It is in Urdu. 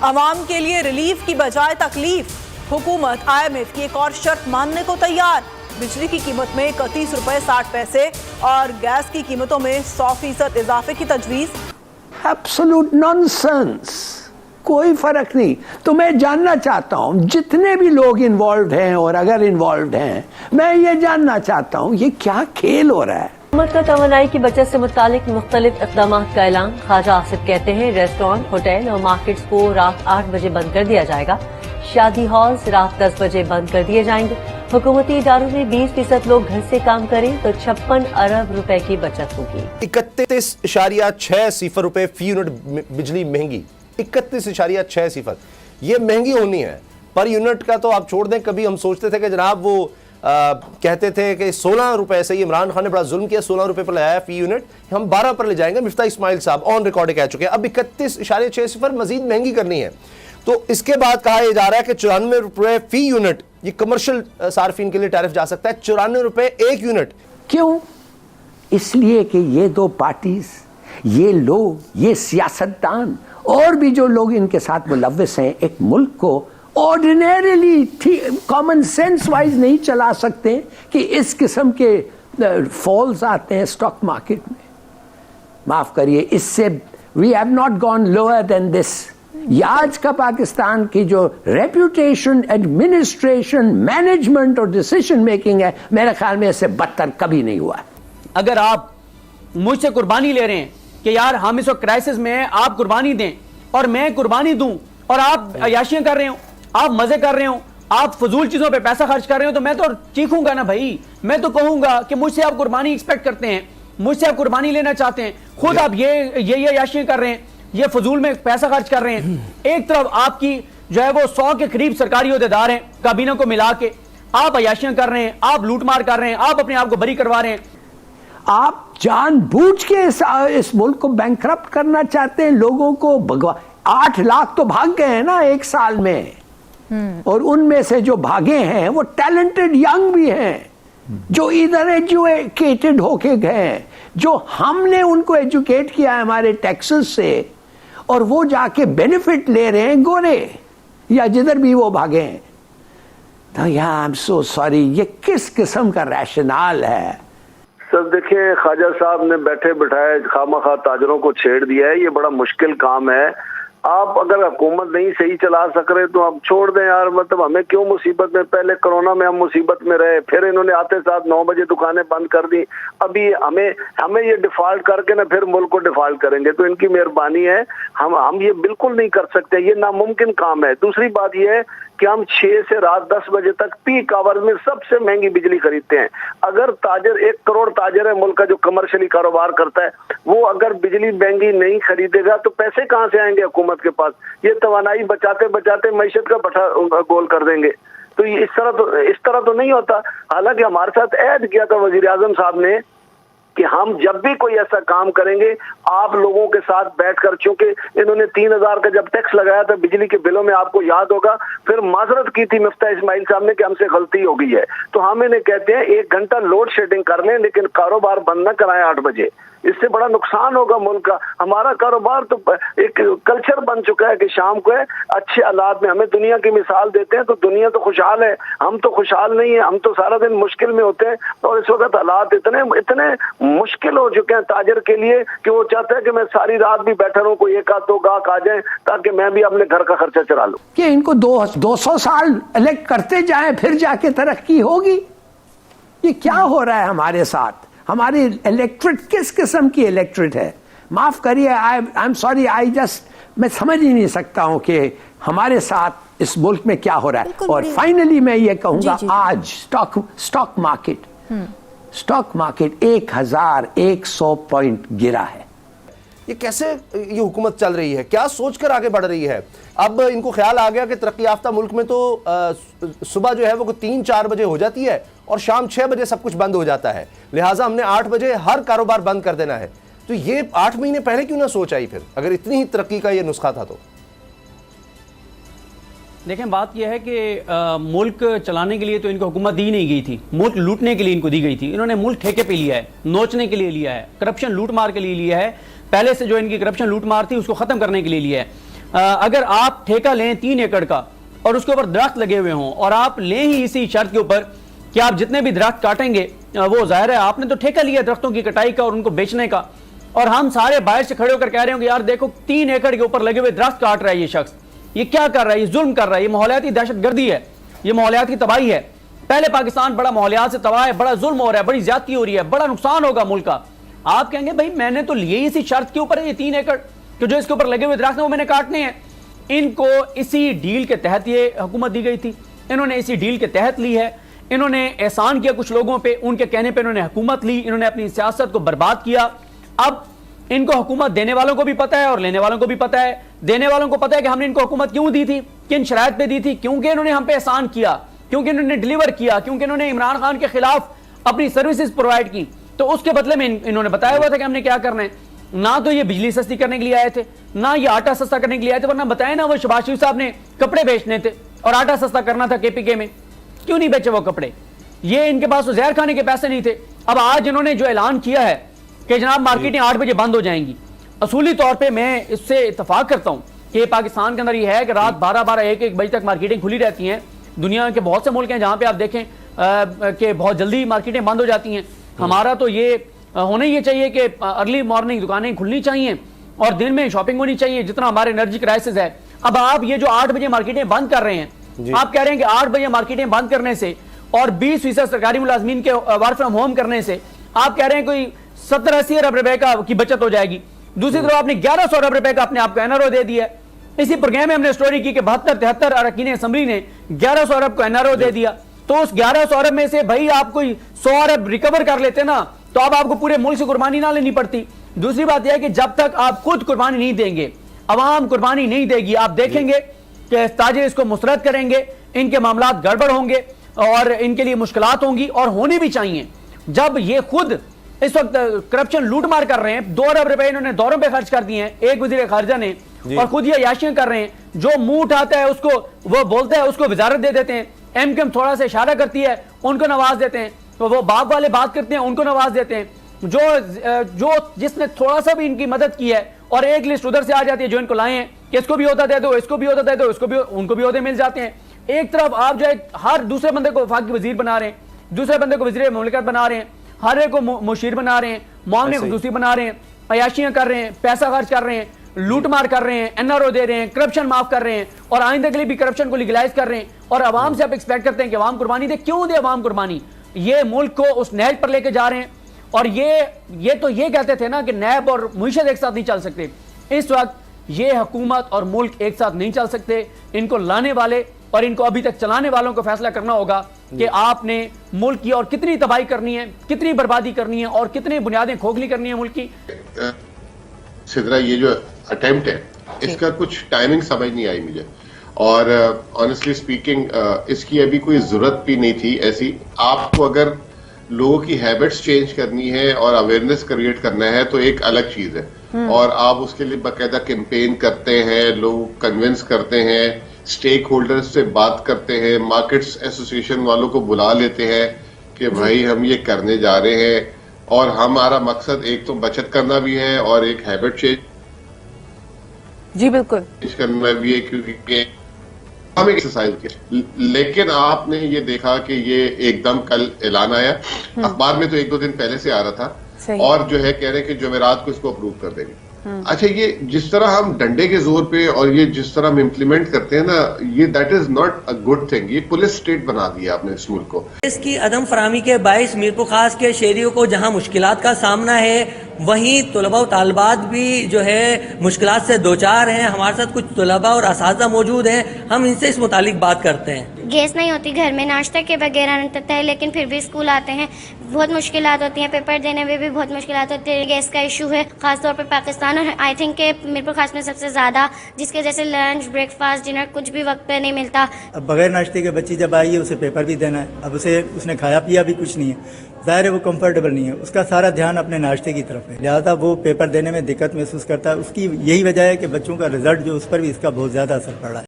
عوام کے لیے ریلیف کی بجائے تکلیف، حکومت IMF کی ایک اور شرط ماننے کو تیار، بجلی کی قیمت میں 31 روپے 60 پیسے اور گیس کی قیمتوں میں 100% اضافے کی تجویز۔ ایبسولوٹ نانسنس، کوئی فرق نہیں۔ تو میں جاننا چاہتا ہوں جتنے بھی لوگ انوالوڈ ہیں اور اگر انوالوڈ ہیں، میں یہ جاننا چاہتا ہوں یہ کیا کھیل ہو رہا ہے۔ حکومت کا توانائی کی بچت سے متعلق مختلف اقدامات کا اعلان۔ خواجہ آصف کہتے ہیں ریسٹورانٹ، ہوٹل اور مارکیٹس کو رات 8 بجے بند کر دیا جائے گا، شادی ہالز رات 10 بجے بند کر دیے جائیں گے۔ حکومتی اداروں میں 20% لوگ گھر سے کام کریں تو 56 ارب روپے کی بچت ہوگی۔ 31.60 روپے فی یونٹ بجلی مہنگی، 31.60 یہ مہنگی ہونی ہے پر یونٹ کا تو آپ چھوڑ دیں۔ کبھی ہم سوچتے تھے کہ جناب وہ کہتے تھے کہ 16 روپے سے، عمران خان نے بڑا ظلم کیا، 16 روپے پر لایا فی یونٹ، ہم 12 پر لے جائیں گے۔ مفتاح اسماعیل صاحب آن ریکارڈ کہہ چکے ہیں اب 31.60 مزید مہنگی کرنی ہے۔ تو اس کے بعد کہا جا رہا ہے کہ 94 روپے فی یونٹ، یہ کمرشل صارفین کے لیے ٹیرف جا سکتا ہے، 94 روپے ایک یونٹ۔ کیوں؟ اس لیے کہ یہ دو پارٹیز، یہ لوگ، یہ سیاستدان اور بھی جو لوگ ان کے ساتھ ملوث ہیں، ایک ملک کو آرڈینریلی کامن سینس وائز نہیں چلا سکتے کہ اس قسم کے فالز آتے ہیں اسٹاک مارکیٹ میں۔ معاف کریے، اس سے we have not gone lower than this. یہ آج کا پاکستان کی جو ریپوٹیشن، ایڈمنسٹریشن، مینجمنٹ اور ڈیسیشن میکنگ ہے، میرے خیال میں اس سے بدتر کبھی نہیں ہوا ہے۔ اگر آپ مجھ سے قربانی لے رہے ہیں کہ یار ہم اس وقت کرائسس میں ہیں، آپ قربانی دیں اور میں قربانی دوں، اور آپ عیاشیاں کر رہے ہوں، آپ مزے کر رہے ہوں، آپ فضول چیزوں پہ پیسہ خرچ کر رہے ہوں، تو میں تو چیخوں گا نا بھائی، میں تو کہوں گا کہ مجھ سے آپ قربانی ایکسپیکٹ کرتے ہیں، مجھ سے آپ قربانی لینا چاہتے ہیں، خود آپ یہ عیاشیاں کر رہے ہیں، یہ فضول میں پیسہ خرچ کر رہے ہیں۔ ایک طرف آپ کی جو ہے وہ 100 کے قریب سرکاری عہدیدار ہیں، کابینہ کو ملا کے آپ عیاشیاں کر رہے ہیں، آپ لوٹ مار کر رہے ہیں، آپ اپنے آپ کو بری کروا رہے ہیں۔ آپ جان بوجھ کے اس ملک کو بینکرپٹ کرنا چاہتے ہیں، لوگوں کو 8 لاکھ تو بھاگ گئے ہیں نا ایک سال میں، اور ان میں سے جو بھاگے ہیں وہ ٹیلنٹڈ ینگ بھی ہیں، جو ادھر ایجوکیٹڈ ہو کے گئے، جو ہم نے ان کو ایجوکیٹ کیا ہے ہمارے ٹیکسز سے، اور وہ جا کے بینیفٹ لے رہے ہیں گورے یا جدھر بھی وہ بھاگے ہیں۔ تو یا I'm so sorry، یہ کس قسم کا ریشنال ہے؟ سر دیکھیں، خواجہ صاحب نے بیٹھے بٹھائے خواہ تاجروں کو چھیڑ دیا ہے، یہ بڑا مشکل کام ہے۔ آپ اگر حکومت نہیں صحیح چلا سک رہے تو آپ چھوڑ دیں یار، مطلب ہمیں کیوں مصیبت میں؟ پہلے کرونا میں ہم مصیبت میں رہے، پھر انہوں نے آتے ساتھ 9 بجے دکانیں بند کر دی، ابھی ہمیں یہ ڈیفالٹ کر کے نہ پھر ملک کو ڈیفالٹ کریں گے، تو ان کی مہربانی ہے، ہم یہ بالکل نہیں کر سکتے، یہ ناممکن کام ہے۔ دوسری بات یہ ہے کہ ہم 6 سے رات 10 بجے تک پیک آور میں سب سے مہنگی بجلی خریدتے ہیں۔ اگر تاجر 1 کروڑ تاجر ہے ملک کا جو کمرشلی کاروبار کرتا ہے، وہ اگر بجلی مہنگی نہیں خریدے گا تو پیسے کہاں سے آئیں گے حکومت کے پاس؟ یہ توانائی بچاتے بچاتے معیشت کا بٹھا گول کر دیں گے۔ تو اس طرح تو نہیں ہوتا۔ حالانکہ ہمارے ساتھ عہد کیا تھا وزیر اعظم صاحب نے کہ ہم جب بھی کوئی ایسا کام کریں گے آپ لوگوں کے ساتھ بیٹھ کر، چونکہ انہوں نے 3000 کا جب ٹیکس لگایا تھا بجلی کے بلوں میں، آپ کو یاد ہوگا، پھر معذرت کی تھی مفتاح اسماعیل صاحب نے کہ ہم سے غلطی ہو گئی ہے، تو ہم انہیں کہتے ہیں 1 گھنٹہ لوڈ شیڈنگ کر لیں لیکن کاروبار بند نہ کرائیں 8 بجے۔ اس سے بڑا نقصان ہوگا ملک کا۔ ہمارا کاروبار تو ایک کلچر بن چکا ہے کہ شام کو ہے اچھے حالات میں، ہمیں دنیا کی مثال دیتے ہیں تو دنیا تو خوشحال ہے، ہم تو خوشحال نہیں ہیں، ہم تو سارا دن مشکل میں ہوتے ہیں، اور اس وقت حالات اتنے مشکل ہو چکے ہیں تاجر کے لیے کہ وہ چاہتا ہے کہ میں ساری رات بھی بیٹھا رہوں، کوئی 1 آدھ 2 گاہک آ جائیں تاکہ میں بھی اپنے گھر کا خرچہ چلا لوں۔ کہ ان کو 200 سال الیکٹ کرتے جائیں پھر جا کے ترقی ہوگی؟ یہ کیا ہو رہا ہے ہمارے ساتھ؟ ہماری الیکٹریٹ کس قسم کی الیکٹریٹ ہے؟ معاف کریے، I'm sorry، میں سمجھ ہی نہیں سکتا ہوں کہ ہمارے ساتھ اس ملک میں کیا ہو رہا ہے۔ اور فائنلی میں یہ کہوں گا، آج سٹاک مارکیٹ 1100 پوائنٹ گرا ہے۔ یہ کیسے یہ حکومت چل رہی ہے؟ کیا سوچ کر آگے بڑھ رہی ہے؟ اب ان کو خیال آ گیا کہ ترقی یافتہ ملک میں تو صبح جو ہے وہ 3-4 بجے ہو جاتی ہے اور شام 6 بجے سب کچھ بند ہو جاتا ہے، لہٰذا ہم نے 8 بجے ہر کاروبار بند کر دینا ہے۔ تو یہ 8 مہینے پہلے کیوں نہ سوچ آئی پھر، اگر اتنی ہی ترقی کا یہ نسخہ تھا تو؟ دیکھیں بات یہ ہے کہ ملک چلانے کے لیے تو ان کو حکومت دی نہیں گئی تھی، ملک لوٹنے کے لیے ان کو دی گئی تھی۔ انہوں نے ملک ٹھیکے پہ لیا ہے، نوچنے کے لیے لیا ہے، کرپشن لوٹ مار کے لیے لیا ہے، پہلے سے جو ان کی کرپشن لوٹ مار تھی اس کو ختم کرنے کے لیے لیا ہے۔ اگر آپ ٹھیکہ لیں 3 ایکڑ کا اور اس کے اوپر درخت لگے ہوئے ہوں اور آپ لیں ہی اسی شرط کے اوپر کہ آپ جتنے بھی درخت کاٹیں گے وہ ظاہر ہے آپ نے تو ٹھیکہ لیا درختوں کی کٹائی کا اور ان کو بیچنے کا, اور ہم سارے باہر سے کھڑے ہو کر کہہ رہے ہوں کہ یار دیکھو 3 ایکڑ کے اوپر لگے ہوئے درخت کاٹ رہا ہے یہ شخص, یہ کیا کر رہا ہے, یہ ظلم کر رہا ہے, یہ ماحولیاتی دہشت گردی ہے, یہ ماحولیاتی تباہی ہے. پہلے پاکستان بڑا ماحولیات سے تباہ ہے, بڑا ظلم ہو رہا ہے, بڑی زیادتی ہو رہی ہے, بڑا نقصان ہوگا ملک کا. آپ کہیں گے بھائی میں نے تو لیے ہی اسی شرط کے اوپر ہے یہ 3 ایکڑ کہ جو اس کے اوپر لگے ہوئے درخت ہیں وہ میں نے کاٹنے ہیں. ان کو اسی ڈیل کے تحت یہ حکومت دی گئی تھی, انہوں نے اسی ڈیل کے تحت لی ہے, انہوں نے احسان کیا کچھ لوگوں پہ, ان کے کہنے پہ انہوں نے حکومت لی, انہوں نے اپنی سیاست کو برباد کیا. اب ان کو حکومت دینے والوں کو بھی پتہ ہے اور لینے والوں کو بھی پتہ ہے. دینے والوں کو پتہ ہے کہ ہم نے ان کو حکومت کیوں دی تھی, کن شرائط پہ دی تھی, کیونکہ انہوں نے ہم پہ احسان کیا, کیونکہ انہوں نے ڈیلیور کیا, کیونکہ انہوں نے عمران خان کے خلاف اپنی سروسز پرووائڈ کی. تو اس کے بدلے میں انہوں نے بتایا ہوا تھا کہ ہم نے کیا کرنا ہے. نہ تو یہ بجلی سستی کرنے کے لیے آئے تھے, نہ یہ آٹا سستا کرنے کے لیے آئے تھے, ورنہ بتائیں نا وہ شہباز شریف صاحب نے کپڑے بیچنے تھے اور آٹا سستا کرنا تھا KPK میں, کیوں نہیں بیچے وہ کپڑے؟ یہ ان کے پاس تو زہر کھانے کے پیسے نہیں تھے. اب آج انہوں نے جو اعلان کیا ہے کہ جناب مارکیٹیں 8 بجے بند ہو جائیں گی, اصولی طور پہ میں اس سے اتفاق کرتا ہوں کہ پاکستان کے اندر یہ ہے کہ رات 12-1 بجے تک مارکیٹیں کھلی رہتی ہیں. دنیا کے بہت سے ملک ہیں جہاں پہ آپ دیکھیں کہ بہت جلدی مارکیٹیں بند ہو جاتی ہیں. ہمارا تو یہ ہونا یہ چاہیے کہ ارلی مارننگ دکانیں کھلنی چاہیے اور دن میں شاپنگ ہونی چاہیے جتنا ہمارے انرجی کرائسس ہے. اب آپ یہ جو 8 بجے مارکیٹیں بند کر رہے ہیں, آپ کہہ رہے ہیں کہ 8 بجے مارکیٹیں بند کرنے سے اور 20% سرکاری ملازمین کے ورک فرام ہوم کرنے سے آپ کہہ رہے ہیں کوئی 70-80 ارب روپے کی بچت ہو جائے گی. دوسری طرف آپ نے 1100 ارب روپے کا اپنے آپ کو NRO دے دیا ہے. اسی پروگرام میں ہم نے سٹوری کی کہ 72-73 اراکین اسمبلی نے 1100 ارب کو NRO دے دیا. تو اس 1100 ارب میں سے بھائی آپ کوئی 100 ارب ریکور کر لیتے نا تو اب آپ کو پورے ملک سے قربانی نہ لینی پڑتی. دوسری بات یہ ہے کہ جب تک آپ خود قربانی نہیں دیں گے, عوام قربانی نہیں دے گی, آپ دیکھیں گے کہ تاجر اس کو مسترد کریں گے, ان کے معاملات گڑبڑ ہوں گے اور ان کے لیے مشکلات ہوں گی, اور ہونی بھی چاہیے. جب یہ خود اس وقت کرپشن لوٹ مار کر رہے ہیں, 2 ارب روپے انہوں نے دوروں پہ خرچ کر دیے ہیں ایک وزیر خارجہ نے, اور خود یہ عیاشیاں کر رہے ہیں, جو منہ اٹھاتا ہے اس کو وہ بولتا ہے اس کو وزارت دے دیتے ہیں, MKM تھوڑا سا اشارہ کرتی ہے ان کو نواز دیتے ہیں, تو وہ باپ والے بات کرتے ہیں ان کو نواز دیتے ہیں, جو جس نے تھوڑا سا بھی ان کی مدد کی ہے اور ایک لسٹ ادھر سے آ جاتی ہے جو ان کو لائے ہیں کہ اس کو بھی عہدہ دے دو, اس کو بھی عہدہ دے دو, اس کو بھی, ان کو بھی عہدے مل جاتے ہیں. ایک طرف آپ جو ہے ہر دوسرے بندے کو وفاقی وزیر بنا رہے ہیں, دوسرے بندے کو وزیر مملکت بنا رہے ہیں, ہر ایک کو مشیر بنا رہے ہیں, معاون خصوصی بنا رہے ہیں, عیاشیاں کر رہے ہیں, پیسہ خرچ کر رہے ہیں, لوٹ مار کر رہے ہیں, NRO دے رہے ہیں, کرپشن معاف کر رہے ہیں, اور آئندہ کے لیے بھی کرپشن کو لیگلائز کر رہے ہیں, اور عوام سے آپ ایکسپیکٹ کرتے ہیں کہ عوام قربانی دے. کیوں دے عوام قربانی؟ یہ ملک کو اس نہج پر لے کے جا رہے ہیں, اور یہ تو یہ کہتے تھے نا کہ نیب اور معیشت ایک ساتھ نہیں چل سکتے. اس وقت یہ حکومت اور ملک ایک ساتھ نہیں چل سکتے. ان کو لانے والے اور ان کو ابھی تک چلانے والوں کو فیصلہ کرنا ہوگا کہ آپ نے ملک کی اور کتنی تباہی کرنی ہے, کتنی بربادی کرنی ہے, اور کتنی بنیادیں کھوکھلی کرنی ہے ملک کی. سدرا یہ جو اٹیمپٹ ہے اس کا کچھ ٹائمنگ سمجھ نہیں آئی مجھے, اور آنیسٹلی اسپیکنگ اس کی ابھی کوئی ضرورت بھی نہیں تھی ایسی. آپ کو اگر لوگوں کی ہیبٹس چینج کرنی ہے اور اویئرنیس کریٹ کرنا ہے تو ایک الگ چیز ہے, اور آپ اس کے لیے باقاعدہ کیمپین کرتے ہیں, لوگ کنونس کرتے ہیں, اسٹیک ہولڈرز سے بات کرتے ہیں, مارکیٹس ایسوسیشن والوں کو بلا لیتے ہیں کہ بھائی ہم یہ کرنے جا رہے ہیں, اور ہمارا مقصد ایک تو بچت کرنا بھی ہے اور ایک ہیبٹ چینج جی بالکل کرنا بھی ہے, کیونکہ ہم ایک ایکسرسائز کی. لیکن آپ نے یہ دیکھا کہ یہ ایک دم کل اعلان آیا, اخبار میں تو 1-2 دن پہلے سے آ رہا تھا, اور جو ہے کہہ رہے کہ جمعرات کو اس کو اپروو کر دیں گے. اچھا, یہ جس طرح ہم ڈنڈے کے زور پہ اور یہ جس طرح ہم امپلیمنٹ کرتے ہیں نا, یہ that is not a good thing. یہ پولیس اسٹیٹ بنا دیا آپ نے اس ملک کو. اس کی عدم فراہمی کے باعث میرپور خاص کے شہریوں کو جہاں مشکلات کا سامنا ہے, وہیں طلباء و طالبات بھی جو ہے مشکلات سے دوچار ہیں. ہمارے ساتھ کچھ طلباء اور اساتذہ موجود ہیں, ہم ان سے اس متعلق بات کرتے ہیں. گیس نہیں ہوتی گھر میں, ناشتہ کے بغیر آتا ہے, لیکن پھر بھی اسکول آتے ہیں, بہت مشکلات ہوتی ہیں, پیپر دینے میں بھی بہت مشکلات ہوتی ہے. گیس کا ایشو ہے خاص طور پر پاکستان, اور آئی تھنک کہ میرپور خاص میں سب سے زیادہ, جس کے جیسے لنچ, بریک فاسٹ, ڈنر کچھ بھی وقت پہ نہیں ملتا. اب بغیر ناشتے کے بچی جب آئی ہے اسے پیپر بھی دینا ہے, اب اس نے کھایا پیا بھی کچھ نہیں ہے, ظاہر ہے وہ کمفرٹیبل نہیں ہے, اس کا سارا دھیان اپنے ناشتے کی طرف ہے, لہٰذا وہ پیپر دینے میں دقت محسوس کرتا ہے. اس کی یہی وجہ ہے کہ بچوں کا رزلٹ جو اس پر بھی اس کا بہت زیادہ اثر پڑ رہا ہے.